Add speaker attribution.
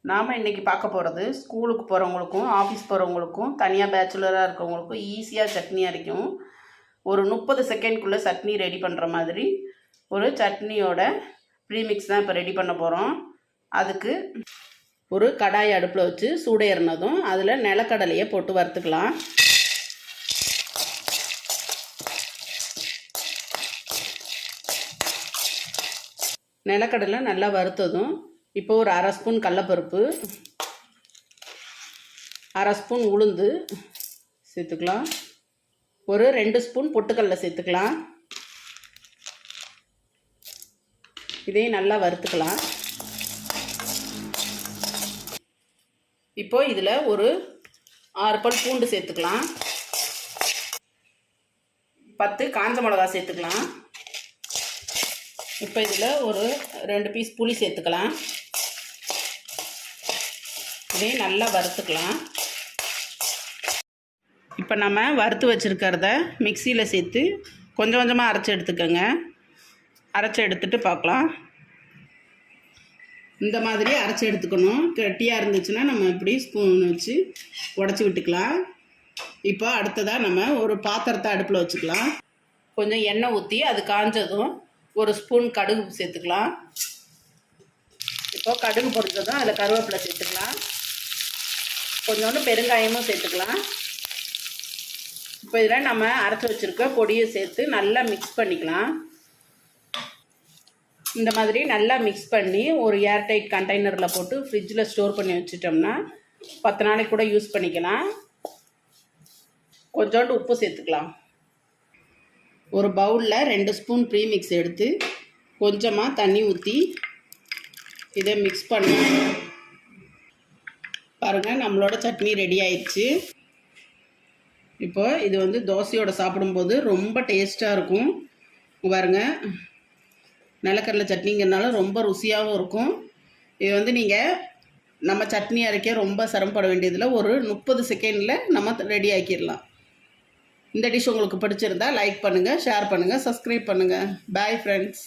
Speaker 1: நாம் இன்றைக்கி பார்க்க போகிறது ஸ்கூலுக்கு போகிறவங்களுக்கும் ஆஃபீஸ் போகிறவங்களுக்கும் தனியாக பேச்சுலராக இருக்கவங்களுக்கும் ஈஸியாக சட்னி அரைக்கும் ஒரு 30 செகண்ட்குள்ளே சட்னி ரெடி பண்ணுற மாதிரி ஒரு சட்னியோட ப்ரீமிக்ஸ் தான் இப்போ ரெடி பண்ண போகிறோம். அதுக்கு ஒரு கடாய் அடுப்பில் வச்சு சூடேறினதும் அதில் நிலக்கடலையை போட்டு வறுத்துக்கலாம். நிலக்கடலை நல்லா வறுத்ததும் இப்போ ஒரு அரை ஸ்பூன் கடலப்பருப்பு, அரை ஸ்பூன் உளுந்து சேர்த்துக்கலாம். ஒரு 2 ஸ்பூன் பொட்டுக்கடலை சேர்த்துக்கலாம். இதையும் நல்லா வறுத்துக்கலாம். இப்போ இதில் ஒரு 6 பல் பூண்டு சேர்த்துக்கலாம். 10 காஞ்ச மிளகா சேர்த்துக்கலாம். இப்போ இதில் ஒரு 2 பீஸ் புளி சேர்த்துக்கலாம். இதையும் நல்லா வறுத்துக்கலாம். இப்போ நம்ம வறுத்து வச்சுருக்கிறத மிக்சியில் சேர்த்து கொஞ்சம் கொஞ்சமாக அரைச்சி எடுத்துக்கோங்க. அரைச்சி எடுத்துகிட்டு பார்க்கலாம். இந்த மாதிரி அரைச்சி எடுத்துக்கணும். கெட்டியாக இருந்துச்சுன்னா நம்ம இப்படி ஸ்பூன் வச்சு உடச்சி விட்டுக்கலாம். இப்போ அடுத்ததாக நம்ம ஒரு பாத்திரத்தை அடுப்பில் வச்சுக்கலாம். கொஞ்சம் எண்ணெய் ஊற்றி அது காஞ்சதும் ஒரு ஸ்பூன் கடுகு சேர்த்துக்கலாம். இப்போ கடுகு பொரிச்சதும் அதில் கருவேப்பிலை சேர்த்துக்கலாம். கொஞ்சோண்டு பெருங்காயமும் சேர்த்துக்கலாம். இப்போ இதில் நம்ம அரைச்சி வச்சுருக்க பொடியை சேர்த்து நல்லா மிக்ஸ் பண்ணிக்கலாம். இந்த மாதிரி நல்லா மிக்ஸ் பண்ணி ஒரு ஏர்டைட் கண்டெய்னரில் போட்டு ஃப்ரிட்ஜில் ஸ்டோர் பண்ணி வச்சிட்டோம்னா 10 நாளைக்கு கூட யூஸ் பண்ணிக்கலாம். கொஞ்சோண்டு உப்பு சேர்த்துக்கலாம். ஒரு பவுலில் 2 ஸ்பூன் ப்ரீமிக்ஸ் எடுத்து கொஞ்சமாக தண்ணி ஊற்றி இதை மிக்ஸ் பண்ணி பாருங்கள், நம்மளோட சட்னி ரெடி ஆயிடுச்சு. இப்போ இது வந்து தோசையோடு சாப்பிடும்போது ரொம்ப டேஸ்ட்டாக இருக்கும். பாருங்கள், நிலக்கடலை சட்னிங்கிறதுனால ரொம்ப ருசியாகவும் இருக்கும். இது வந்து நீங்கள் நம்ம சட்னி அரைக்க ரொம்ப சிரமப்பட வேண்டியதில் ஒரு 30 செகண்டில் நம்ம ரெடி ஆக்கிடலாம். இந்த டிஷ் உங்களுக்கு பிடிச்சிருந்தா லைக் பண்ணுங்கள், ஷேர் பண்ணுங்கள், சப்ஸ்கிரைப் பண்ணுங்கள். Bye friends.